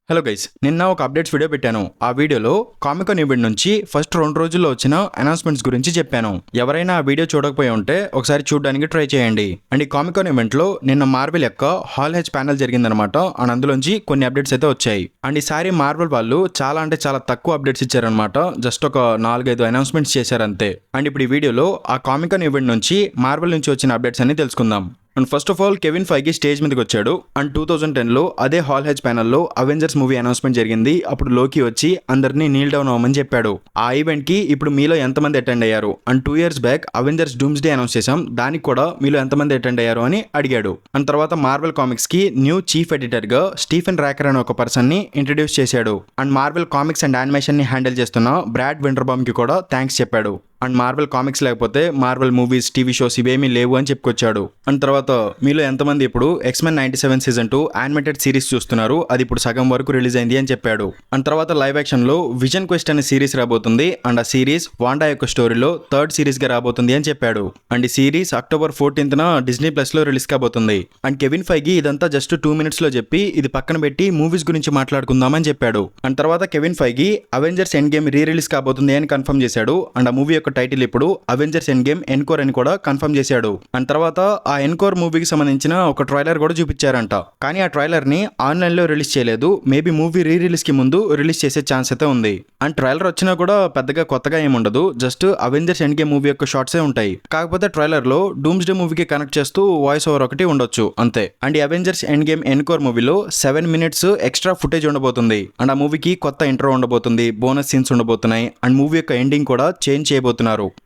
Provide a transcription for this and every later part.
Hello guys, నిన్న ఒక updates video పెట్టాను. ఆ వీడియోలో కామికాన్ ఈవెంట్ నుంచి ఫస్ట్ 2 రోజుల్లో వచ్చిన అనౌన్స్మెంట్స్ గురించి చెప్పాను. ఎవరైనా ఆ వీడియో చూడకపోయి ఉంటే ఒకసారి చూడడానికి ట్రై చేయండి. అండ్ ఈ కామికాన్ ఈవెంట్లో నిన్న మార్వెల్ యొక్క హాల్ హెచ్ ప్యానల్ జరిగిందనమాట. అండ్ అందులోంచి కొన్ని అప్డేట్స్ అయితే వచ్చాయి. అండ్ ఈసారి మార్వెల్ వాళ్ళు చాలా తక్కువ అప్డేట్స్ ఇచ్చారనమాట. జస్ట్ ఒక 4-5 అనౌన్స్మెంట్స్ చేశారంతే. అండ్ ఇప్పుడు ఈ వీడియోలో ఆ కామికాన్ ఈవెంట్ నుంచి మార్వెల్ నుంచి వచ్చిన అప్డేట్స్ అన్ని తెలుసుకుందాం. And first of all Kevin Feige stage మీదకి వచ్చాడు. అండ్ 2010లో అదే హాల్ హెచ్ ప్యానల్లో అవెంజర్స్ మూవీ అనౌన్స్మెంట్ జరిగింది. అప్పుడు లోకి వచ్చి అందరినీ నీల్ డౌన్ అవ్వమని చెప్పాడు. ఆ ఈవెంట్ కి ఇప్పుడు మీలో ఎంతమంది అటెండ్ అయ్యారు? And 2 years back Avengers dooms day announce చేశాం, దానికి కూడా మీలో ఎంతమంది అటెండ్ అయ్యారు అని అడిగాడు. అండ్ తర్వాత మార్వెల్ కామిక్స్ కి న్యూ చీఫ్ ఎడిటర్ గా స్టీఫెన్ రాకర్ అనే ఒక పర్సన్ ని ఇంట్రడ్యూస్ చేశాడు. And Marvel comics and animation ని హ్యాండిల్ చేస్తున్న బ్రాడ్ వింటర్బామ్ కి కూడా థ్యాంక్స్ చెప్పాడు. అండ్ మార్వెల్ కామిక్స్ లేకపోతే మార్వెల్ మూవీస్, టీవీ షోస్ ఇవేమీ లేవు అని చెప్పుకొచ్చాడు. అండ్ తర్వాత మీలో ఎంతమంది ఇప్పుడు X-Men 97 సీజన్ 2 యానిమేటెడ్ సిరీస్ చూస్తున్నారు? అది ఇప్పుడు సగం వరకు రిలీజ్ అయింది అని చెప్పాడు. అండ్ తర్వాత లైవ్ యాక్షన్ లో విజన్ క్వెస్ట్ అనే సిరీస్ రాబోతుంది. అండ్ ఆ సిరీస్ వాండా యొక్క స్టోరీలో 3rd సిరీస్ గా రాబోతుంది అని చెప్పాడు. అండ్ ఈ series October 14th Disney plus లో రిలీజ్ కాబోతుంది. అండ్ కెవిన్ ఫైగీ ఇదంతా జస్ట్ 2 minutes లో చెప్పి ఇది పక్కన పెట్టి మూవీస్ గురించి మాట్లాడుకుందామని చెప్పాడు. అండ్ తర్వాత Kevin Feige Avengers Endgame re release కాబోతుంది అని కన్ఫర్మ్ చేశాడు. అండ్ ఆ మూవీ యొక్క టైటిల్ ఇప్పుడు అవెంజర్స్ ఎండ్ గేమ్ ఎన్కోర్ అని కూడా కన్ఫర్మ్ చేశాడు. అండ్ తర్వాత ఆ ఎన్కోర్ మూవీకి సంబంధించిన ఒక ట్రైలర్ కూడా చూపించారంట. కానీ ఆ ట్రైలర్ ని ఆన్లైన్ లో రిలీజ్ చేయలేదు. మేబీ మూవీ రీ రిలీజ్ కి ముందు రిలీజ్ చేసే ఛాన్స్ అయితే ఉంది. అండ్ ట్రైలర్ వచ్చినా కూడా పెద్దగా కొత్తగా ఏముండదు. Just Avengers Endgame movie యొక్క షార్ట్సే ఉంటాయి. కాకపోతే ట్రైలర్ లో డూమ్స్ డే మూవీకి కనెక్ట్ చేస్తూ వాయిస్ ఓవర్ ఒకటి ఉండొచ్చు అంతే. అండ్ ఈ అవెంజర్స్ ఎండ్ గేమ్ ఎన్కోర్ మూవీలో 7 minutes ఎక్స్ట్రా ఫుటేజ్ ఉండబోతుంది. అండ్ ఆ మూవీకి కొత్త ఇంట్రో ఉండబోతుంది, బోనస్ సీన్స్ ఉండబోతున్నాయి. అండ్ మూవీ యొక్క ఎండింగ్ కూడా చేంజ్ చేయబోతున్నారు.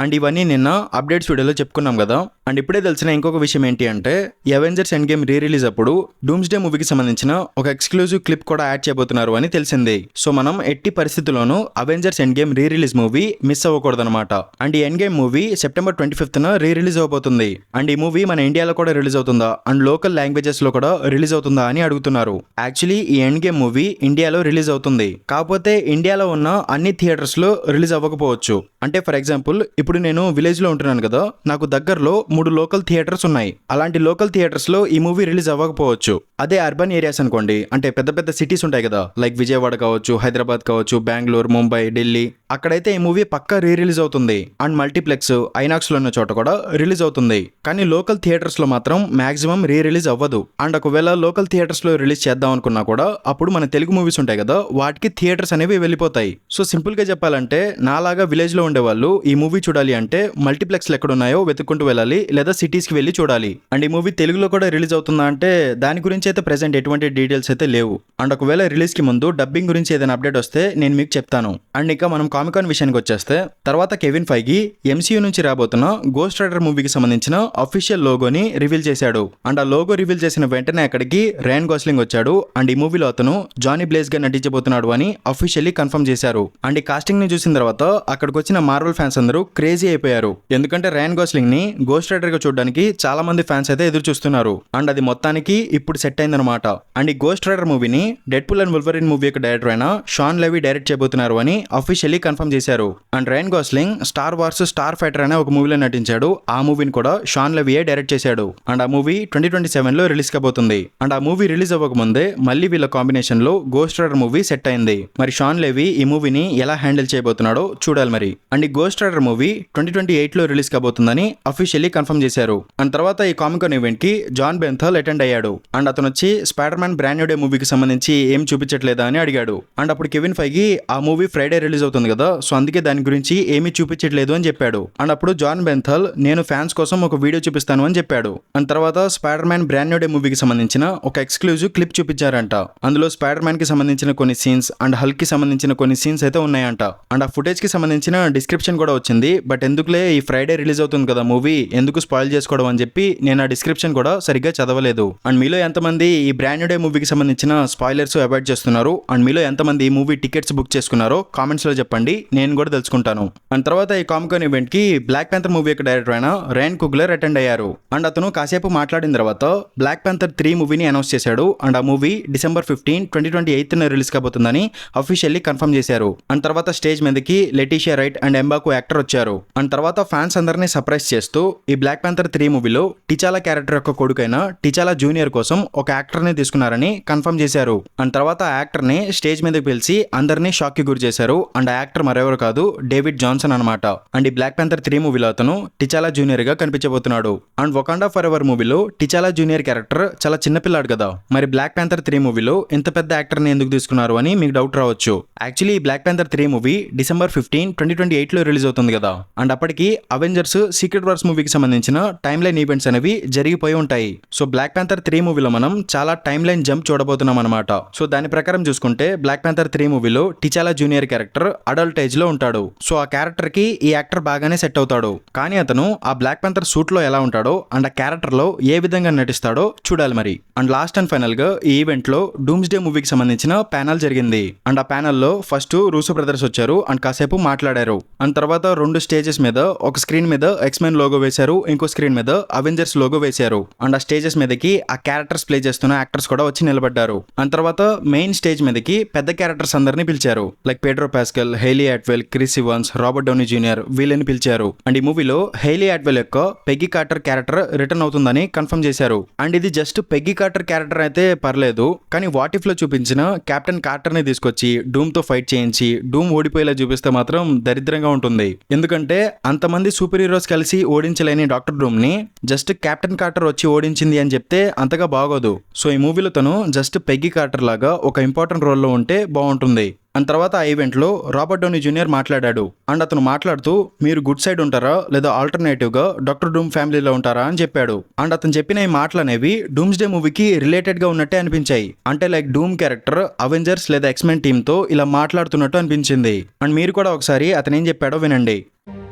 అండ్ ఇవన్నీ నిన్న అప్డేట్స్ వీడియోలో చెప్పుకున్నాం కదా. అండ్ ఇప్పుడే తెలిసిన ఇంకొక విషయం ఏంటి అంటే ఈ Avengers Endgame re release అప్పుడు డూమ్స్ డే మూవీకి సంబంధించిన ఒక ఎక్స్క్లూజివ్ క్లిప్ కూడా యాడ్ చేయబోతున్నారు అని తెలిసింది. సో మనం ఎట్టి పరిస్థితుల్లోనూ Avengers Endgame re release movie miss అవ్వకూడదు అనమాట. అండ్ ఈ Endgame movie September 25th re release అవబోతుంది. అండ్ ఈ మూవీ మన ఇండియాలో కూడా రిలీజ్ అవుతుందా అండ్ లోకల్ లాంగ్వేజెస్ లో కూడా రిలీజ్ అవుతుందా అని అడుగుతున్నారు. యాక్చువల్లీ ఈ ఎండ్ గేమ్ మూవీ ఇండియాలో రిలీజ్ అవుతుంది. కాకపోతే ఇండియాలో ఉన్న అన్ని థియేటర్స్ లో రిలీజ్ అవ్వకపోవచ్చు. అంటే ఫర్ ఎగ్జాంపుల్ ఇప్పుడు నేను విలేజ్ లో ఉంటున్నాను కదా, నాకు దగ్గరలో 3 లోకల్ థియేటర్స్ ఉన్నాయి. అలాంటి లోకల్ థియేటర్స్ లో ఈ మూవీ రిలీజ్ అవ్వకపోవచ్చు. అదే అర్బన్ ఏరియాస్ అనుకోండి, అంటే పెద్ద సిటీస్ ఉంటాయి కదా, లైక్ విజయవాడ కావచ్చు, హైదరాబాద్ కావచ్చు, బెంగళూరు, ముంబై, ఢిల్లీ, అక్కడైతే ఈ మూవీ పక్కా రీ రిలీజ్ అవుతుంది. అండ్ మల్టీప్లెక్స్, ఐనాక్స్ లో ఉన్న చోట కూడా రిలీజ్ అవుతుంది. కానీ లోకల్ థియేటర్స్ లో మాత్రం మాక్సిమం రీ రిలీజ్ అవ్వదు. అండ్ ఒకవేళ లోకల్ థియేటర్స్ లో రిలీజ్ చేద్దాం అనుకున్నా కూడా అప్పుడు మన తెలుగు మూవీస్ ఉంటాయి కదా, వాటికి థియేటర్స్ అనేవి వెళ్ళిపోతాయి. సో సింపుల్ గా చెప్పాలంటే నాలాగా విలేజ్ లో ఉండేవాళ్ళు ఈ మూవీ చూడాలి అంటే మల్టీప్లెక్స్ ఎక్కడ ఉన్నాయో వెతుక్కుంటూ వెళ్ళాలి, లేదా సిటీస్ కి వెళ్ళి చూడాలి. అండ్ ఈ మూవీ తెలుగులో కూడా రిలీజ్ అవుతుందా అంటే దాని గురించి అయితే ప్రెసెంట్ ఎటువంటి డీటెయిల్స్ అయితే లేవు. అండ్ ఒకవేళ రిలీజ్ కి ముందు డబ్బింగ్ గురించి ఏదైనా అప్డేట్ వస్తే నేను మీకు చెప్తాను. అండ్ ఇంకా మనం కామికాన్ విషయానికి వచ్చేస్తే తర్వాత కెవిన్ ఫైగీ MCU నుంచి రాబోతున్న గోస్ట్ రైడర్ మూవీకి సంబంధించిన అఫీషియల్ లోగోని రివీల్ చేశాడు. అండ్ ఆ లోగో రివీల్ చేసిన వెంటనే అక్కడికి రైన్ గోస్లింగ్ వచ్చాడు. అండ్ ఈ మూవీలో అతను జానీ బ్లేజ్ గా నటించబోతున్నాడు అని అఫీషియల్లీ కన్ఫర్మ్ చేశారు. అండ్ ఈ కాస్టింగ్ ని చూసిన తర్వాత అక్కడికి వచ్చిన మార్వెల్ ఫ్యాన్స్ అందరూ క్రేజీ అయిపోయారు. ఎందుకంటే రైన్ గోస్లింగ్ ని గోస్ట్ రైడర్ గా చూడడానికి చాలా మంది ఫ్యాన్స్ అయితే ఎదురు చూస్తున్నారు. అండ్ అది మొత్తానికి ఇప్పుడు సెట్ అయిందనమాట. అండ్ ఈ గోస్ట్ రైడర్ మూవీని డెడ్పూల్ అండ్ వోల్వరిన్ మూవీ యొక్క డైరెక్టర్ అయిన షాన్ లెవీ డైరెక్ట్ చేయబోతున్నారు అని అఫీషియల్లీ కన్ఫర్మ్ చేశారు. And rain Gosling star wars star fighter అనే ఒక మూవీలో నటించాడు. ఆ మూవీని కూడా షాన్ లెవీయే డైరెక్ట్ చేశాడు. అండ్ ఆ మూవీ 2027 లో రిలీజ్ కాబోతుంది. అండ్ ఆ మూవీ రిలీజ్ అవ్వక ముందే మళ్ళీ వీళ్ళ కాంబినేషన్ లో గోస్ట్ రైడర్ మూవీ సెట్ అయింది. మరి షాన్ లెవీ ఈ మూవీని ఎలా హ్యాండిల్ చేయబోతున్నాడో చూడాలి మరి. అండ్ ఈ గోస్ట్ రైడర్ మూవీ 2028 లో రిలీజ్ కాబోతుందని అఫీషియల్లీ కన్ఫర్మ్ చేశారు. అండ్ తర్వాత ఈ కామికాన్ ఈవెంట్ కి జాన్ బెంథల్ అటెండ్ అయ్యాడు. అండ్ అతను వచ్చి spider man brand new day మూవీకి సంబంధించి ఏం చూపించట్లేదా అని అడిగాడు. అండ్ అప్పుడు కెవిన్ ఫైగీ ఆ మూవీ ఫ్రైడే రిలీజ్ అవుతుంది కదా, సో అందుకే దాని గురించి ఏమీ చూపించట్లేదు అని చెప్పాడు. అండ్ అప్పుడు జాన్ బెంథల్ నేను ఫ్యాన్స్ కోసం ఒక వీడియో చూపిస్తాను అని చెప్పాడు. అండ్ తర్వాత spider man brand new day మూవీకి సంబంధించిన ఒక ఎక్స్క్లూజివ్ క్లిప్ చూపించారంట. అందులో స్పైడర్ మ్యాన్ కి సంబంధించిన కొన్ని సీన్స్ అండ్ హల్క్ కి సంబంధించిన కొన్ని సీన్స్ అయితే ఉన్నాయంట. అండ్ ఆ ఫుటేజ్ కి సంబంధించిన డిస్క్రిప్షన్ కూడా వచ్చింది. బట్ ఎందుకులే ఈ ఫ్రైడే రిలీజ్ అవుతుంది కదా మూవీ, ఎందుకు స్పాయిల్ చేసుకోవడం అని చెప్పి నేను ఆ డిస్క్రిప్షన్ కూడా సరిగ్గా చదవలేదు. అండ్ మీలో ఎంతమంది ఈ బ్రాండ్ న్యూ డే మూవీకి సంబంధించిన స్పాయిలర్స్ అవాయిడ్ చేస్తున్నారు అండ్ మీలో ఎంతమంది ఈ మూవీ టికెట్స్ బుక్ చేసుకున్నారో కామెంట్స్ లో చెప్పండి, నేను కూడా తెలుసుకుంటాను. అండ్ తర్వాత ఈ కామికాన్ ఈవెంట్ కి బ్లాక్ ప్యాంథర్ మూవీ యొక్క డైరెక్టర్ అయిన రైన్ కుగ్లర్ అటెండ్ అయ్యారు. అండ్ అతను కాసేపు మాట్లాడిన తర్వాత బ్లాక్ ప్యాంథర్ 3 మూవీని అనౌన్స్ చేశాడు. అండ్ ఆ మూవీ December 15, 2028 రిలీజ్ కాబోతుందని అఫీషియల్లీ కన్ఫర్మ్ చేశారు. అండ్ తర్వాత స్టేజ్ మీదకి Letitia Wright and M'Baku actor వచ్చారు. అండ్ తర్వాత ఫ్యాన్స్ అందరినీ సర్ప్రైజ్ చేస్తూ ఈ బ్లాక్ ప్యాంథర్ 3 మూవీలో టిచాలా క్యారెక్టర్ యొక్క కొడుకైన టిచాలా జూనియర్ కోసం ఒక యాక్టర్ ని తీసుకున్నారని కన్ఫర్మ్ చేశారు. అండ్ తర్వాత ఆ యాక్టర్ ని స్టేజ్ మీదకి పిలిచి అందరినీ షాక్ కి గురి చేశారు. అండ్ ఆ యాక్టర్ మరెవరు కాదు, డేవిడ్ జాన్సన్ అనమాట. అండ్ ఈ బ్లాక్ ప్యాంథర్ 3 మూవీలో అతను టిచాలా జూనియర్ గా కనిపించబోతున్నాడు. అండ్ వకాండా ఫర్ ఎవర్ మూవీలో టిచాలా జూనియర్ క్యారెక్టర్ చాలా చిన్నపిల్లాడు కదా, మరి బ్లాక్ ప్యాంథర్ 3 మూవీలో ఇంత పెద్ద యాక్టర్ ని ఎందుకు తీసుకున్నారు అని మీకు డౌట్ రావచ్చు. యాక్చువల్లీ ఈ బ్లాక్ ప్యాంథర్ 3 మూవీ డిసెంబర్ 15, 2028 లో రిలీజ్ అవుతుంది కదా. అండ్ అప్పటికి అవెంజర్స్ సీక్రెట్ వార్స్ మూవీకి సంబంధించిన టైమ్ లైన్ ఈవెంట్స్ అనేవి జరిగిపోయి ఉంటాయి. సో బ్లాక్ ప్యాంథర్ 3 మూవీలో మనం చాలా టైమ్ లైన్ జంప్ చూడబోతున్నాం అనమాట. సో దాని ప్రకారం చూసుకుంటే బ్లాక్ ప్యాంథర్ 3 మూవీలో టిచాలా జూనియర్ క్యారెక్టర్ అడల్ట్ ఏజ్ లో ఉంటాడు. సో ఆ క్యారెక్టర్ కి ఈ యాక్టర్ బాగానే సెట్ అవుతాడు. కానీ అతను ఆ బ్లాక్ ప్యాంథర్ సూట్ లో ఎలా ఉంటాడో అండ్ ఆ క్యారెక్టర్ లో ఏ విధంగా నటిస్తాడో చూడాలి మరి. అండ్ లాస్ట్ అండ్ ఫైనల్ గా ఈ ఈవెంట్ లో డూమ్స్డే మూవీకి సంబంధించిన ప్యానల్ జరిగింది. అండ్ ఆ ప్యానల్ లో ఫస్ట్ రూసో బ్రదర్స్ వచ్చారు అండ్ కాసేపు మాట్లాడారు. అండ్ తర్వాత 2 స్టేజెస్ మీద ఒక స్క్రీన్ మీద ఎక్స్మెన్ లోగో వేశారు, ఇంకో స్క్రీన్ మీద అవెంజర్స్ లోగో వేశారు. అండ్ ఆ స్టేజెస్ మీదకి ఆ క్యారెక్టర్స్ ప్లే చేస్తున్న యాక్టర్స్ కూడా వచ్చి నిలబడ్డారు. అండ్ తర్వాత మెయిన్ స్టేజ్ మీదకి పెద్ద క్యారెక్టర్స్ అందరినీ పిలిచారు. Like Pedro pascal, Hailey Atwell, Chris Evans, Robert Downey junior వీళ్ళని పిలిచారు. అండ్ ఈ మూవీలో హెయిలీ అట్వెల్ యొక్క పెగ్గి కార్టర్ క్యారెక్టర్ రిటర్న్ అవుతుందని కన్ఫర్మ్ చేశారు. అండ్ ఇది జస్ట్ పెగ్గి కార్టర్ క్యారెక్టర్ అయితే పర్లేదు, కానీ వాట్ ఇఫ్ లో చూపించిన కెప్టెన్ కార్టర్ ని తీసుకొచ్చి డూమ్ తో ఫైట్ చేయించి డూమ్ ఓడిపోయేలా చూపిస్తే మాత్రం దరిద్రంగా ఉంటుంది. ఎందుకంటే అంతమంది సూపర్ హీరోస్ కలిసి ఓడించలేని డాక్టర్ డూమ్ ని జస్ట్ కెప్టెన్ కార్టర్ వచ్చి ఓడించింది అని చెప్తే అంతగా బాగోదు. సో ఈ మూవీలో తను జస్ట్ పెగ్గి కార్టర్ లాగా ఒక ఇంపార్టెంట్ రోల్లో ఉంటే బాగుంటుంది. అండ్ తర్వాత ఆ ఈవెంట్ లో రాబర్ట్ డౌనీ జూనియర్ మాట్లాడాడు. అండ్ అతను మాట్లాడుతూ మీరు గుడ్ సైడ్ ఉంటారా లేదా ఆల్టర్నేటివ్ గా డాక్టర్ డూమ్ ఫ్యామిలీలో ఉంటారా అని చెప్పాడు. అండ్ అతను చెప్పిన ఈ మాటలు అనేవి డూమ్స్డే మూవీకి రిలేటెడ్ గా ఉన్నట్టే అనిపించాయి. అంటే లైక్ డూమ్ క్యారెక్టర్ అవెంజర్స్ లేదా ఎక్స్మెన్ టీమ్ తో ఇలా మాట్లాడుతున్నట్టు అనిపించింది. అండ్ మీరు కూడా ఒకసారి అతను ఏం చెప్పాడో వినండి.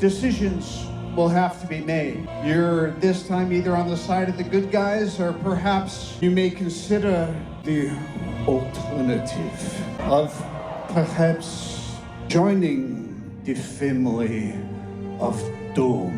Decisions will have to be made. You're this time either on the side of the good guys or perhaps you may consider the alternative of perhaps joining the family of Doom.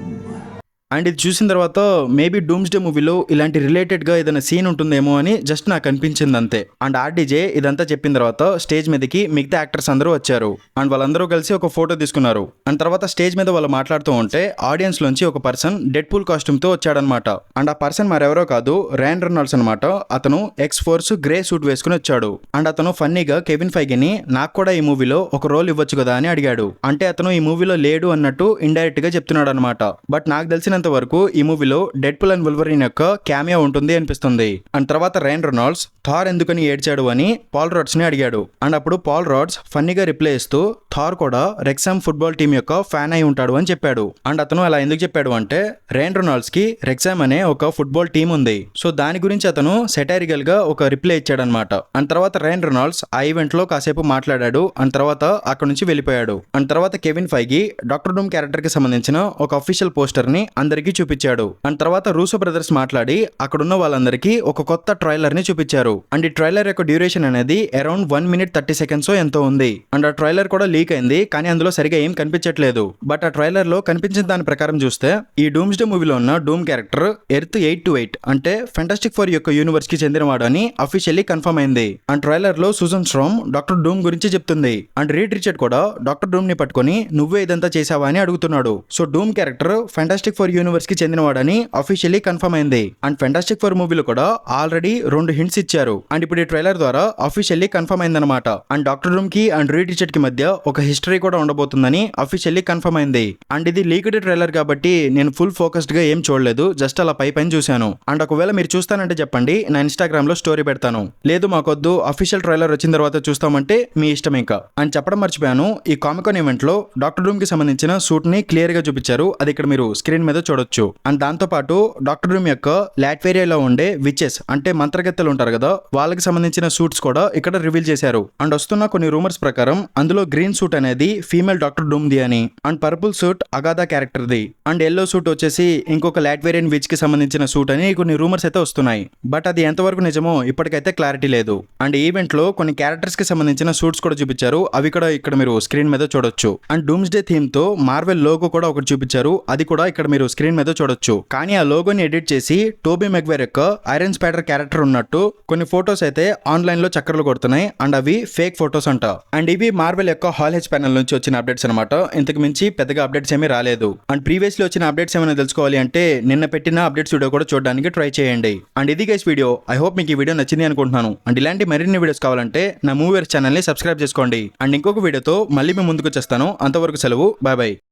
And ఇది చూసిన తర్వాత maybe doomsday మూవీలో ఇలాంటి related గా ఏదైనా scene ఉంటుందేమో అని just నాకు అనిపించింది అంతే. అండ్ ఆర్డీజే ఇదంతా చెప్పిన తర్వాత స్టేజ్ మీదకి మిగతా యాక్టర్స్ అందరూ వచ్చారు. అండ్ వాళ్ళందరూ కలిసి ఒక ఫోటో తీసుకున్నారు. అండ్ తర్వాత స్టేజ్ మీద వాళ్ళు మాట్లాడుతూ ఉంటే ఆడియన్స్ లోంచి ఒక పర్సన్ డెడ్ పూల్ కాస్ట్యూమ్ తో వచ్చాడనమాట. అండ్ ఆ పర్సన్ మరెవరో కాదు, ర్యాన్ రెనాల్డ్స్ అనమాట. అతను ఎక్స్ ఫోర్స్ గ్రే సూట్ వేసుకుని వచ్చాడు. అండ్ అతను ఫన్నీగా కెవిన్ ఫైగీని నాకు కూడా ఈ మూవీలో ఒక రోల్ ఇవ్వచ్చు కదా అని అడిగాడు. అంటే అతను ఈ మూవీలో లేడు అన్నట్టు ఇండైరెక్ట్ గా చెప్తున్నాడు అనమాట. బట్ నాకు తెలిసిన వరకు ఈ మూవీలో డెడ్ పూల్ అండ్ వుల్వరిన్ యొక్క క్యామియో ఉంటుంది అనిపిస్తుంది. అండ్ తర్వాత రైన్ రెనాల్డ్స్ థార్ ఎందుకని ఏడ్చాడు అని పాల్ రాడ్స్ ని అడిగాడు. అండ్ అప్పుడు పాల్ రాడ్స్ ఫన్నీగా రిప్లై ఇస్తూ థార్ కూడా రెక్సామ్ ఫుట్బాల్ టీం యొక్క ఫ్యాన్ అయి ఉంటాడు అని చెప్పాడు. అండ్ అతను అలా ఎందుకు చెప్పాడు అంటే రైన్ రెనాల్డ్స్ కి రెక్సామ్ అనే ఒక ఫుట్బాల్ టీం ఉంది. సో దాని గురించి అతను సెటైరికల్ గా ఒక రిప్లై ఇచ్చాడు అనమాట. అండ్ తర్వాత రైన్ రెనాల్డ్స్ ఆ ఈవెంట్ లో కాసేపు మాట్లాడాడు. అండ్ తర్వాత అక్కడ నుంచి వెళ్ళిపోయాడు. అండ్ తర్వాత కెవిన్ ఫైగీ డాక్టర్ డూమ్ క్యారెక్టర్ కి సంబంధించిన ఒక అఫీషియల్ పోస్టర్ ని అందరికీ చూపించాడు. అండ్ తర్వాత రూసో బ్రదర్స్ మాట్లాడి అక్కడున్న వాళ్ళందరికీ ఒక కొత్త ట్రైలర్ ని చూపించారు. అండ్ ఈ ట్రైలర్ యొక్క డ్యూరేషన్ అనేది అరౌండ్ 1 minute 30 seconds ఎంతో ఉంది. అండ్ ఆ ట్రైలర్ కూడా లీక్ అయింది, కానీ అందులో సరిగా ఏం కనిపించట్లేదు. బట్ ఆ ట్రైలర్ లో కనిపించిన దాని ప్రకారం చూస్తే ఈ డూమ్స్డే మూవీలో ఉన్న డూమ్ క్యారెక్టర్ ఎర్త్ 828 అంటే ఫెంటాస్టిక్ ఫోర్ యొక్క యూనివర్స్ కి చెందినవాడు అని అఫీషియల్లీ కన్ఫర్మ్ అయింది. అండ్ ట్రైలర్ లో సూజన్ స్ట్రామ్ డాక్టర్ డూమ్ గురించి చెప్తుంది. అండ్ రీడ్ రిచర్డ్ కూడా డాక్టర్ డూమ్ ని పట్టుకొని నువ్వే ఇదంతా చేసావా అని అడుగుతున్నాడు. సో డూమ్ క్యారెక్టర్ ఫెంటాస్టిక్ ఫోర్ యూనివర్స్ కి చెందినవాడని అఫీషియల్లీ కన్ఫర్మ్ అయింది. అండ్ ఫెంటాస్టిక్ ఫోర్ మూవీలో కూడా ఆల్రెడీ 2 hints ఇచ్చారు. అండ్ ఇప్పుడు ఈ ట్రైలర్ ద్వారా అఫీషియల్లీ కన్ఫర్మ్ అయిందనమాట. అండ్ డాక్టర్ డూమ్ కి అండ్ రీడ్ రిచర్డ్ కి మధ్య ఒక హిస్టరీ కూడా ఉండబోతుందని అఫీషియల్లీ కన్ఫర్మ్ అయింది. అండ్ ఇది లీక్డ్ ట్రైలర్ కాబట్టి నేను ఫుల్ ఫోకస్డ్ గా ఏం చూడలేదు, జస్ట్ అలా పైన చూశాను. అండ్ ఒకవేళ మీరు చూస్తానంటే చెప్పండి, నా ఇన్స్టాగ్రామ్ లో స్టోరీ పెడతాను. లేదు మాకొద్దు అఫీషియల్ ట్రైలర్ వచ్చిన తర్వాత చూస్తామంటే మీ ఇష్టం ఇంకా అని చెప్పడం మర్చిపోయాను. ఈ కామికాన్ ఈవెంట్ లో డాక్టర్ డూమ్ కి సంబంధించిన సూట్ ని క్లియర్ గా చూపించారు. అది ఇక్కడ మీరు స్క్రీన్ మీద చూడొచ్చు. అండ్ దాంతో పాటు డాక్టర్ డూమ్ యొక్క లాట్వేరియాలో ఉండే విచెస్ అంటే మంత్రగత్తెలు ఉంటారు కదా, వాళ్ళకి సంబంధించిన సూట్స్ కూడా ఇక్కడ రివీల్ చేశారు. అండ్ వస్తున్న కొన్ని రూమర్స్ ప్రకారం అందులో గ్రీన్ సూట్ అనేది ఫీమేల్ డాక్టర్ డూమ్ ది అని, and purple suit Agatha character ది, అండ్ ఎల్లో సూట్ వచ్చేసి ఇంకొక లాట్వేరియన్ విచ్ కి సంబంధించిన సూట్ అని కొన్ని రూమర్స్ అయితే వస్తున్నాయి. బట్ అది ఎంతవరకు నిజమో ఇప్పటికైతే క్లారిటీ లేదు. అండ్ ఈవెంట్ లో కొన్ని క్యారెక్టర్స్ కి సంబంధించిన సూట్స్ కూడా చూపించారు. అవి కూడా ఇక్కడ మీరు స్క్రీన్ మీద చూడొచ్చు. అండ్ డూమ్స్డే థీమ్ తో మార్వెల్ లోగో కూడా ఒకటి చూపించారు. అది కూడా ఇక్కడ మీరు స్క్రీన్ మీద చూడొచ్చు. కానీ ఆ లోగోని ఎడిట్ చేసి టోబీ మెగ్వైర్ యొక్క ఐరన్ స్పైడర్ క్యారెక్టర్ ఉన్నట్టు కొన్ని ఫోటోస్ అయితే ఆన్లైన్ లో చక్కర్లు కొడుతున్నాయి. అండ్ అవి ఫేక్ ఫోటోస్ అంట. అండ్ ఇవి మార్వెల్ యొక్క హాల్ హెచ్ ప్యానల్ నుంచి వచ్చిన అప్డేట్స్ అనమాట. ఇంతకు మించి పెద్దగా అప్డేట్స్ ఏమీ రాలేదు. అండ్ ప్రీవియస్లీ వచ్చిన అప్డేట్స్ ఏమైనా తెలుసుకోవాలి అంటే నిన్న పెట్టిన అప్డేట్స్ వీడియో కూడా చూడడానికి ట్రై చేయండి. అండ్ ఇది గైస్ వీడియో. ఐ హోప్ మీకు ఈ వీడియో నచ్చింది అనుకుంటున్నాను. అండ్ ఇలాంటి మరిన్ని వీడియోస్ కావాలంటే నా మూవీవర్స్ ఛానల్ ని సబ్స్క్రైబ్ చేసుకోండి. అండ్ ఇంకొక వీడియోతో మళ్ళీ మేము ముందుకు వచ్చేస్తాను. అంతవరకు సెలవు. Bye bye.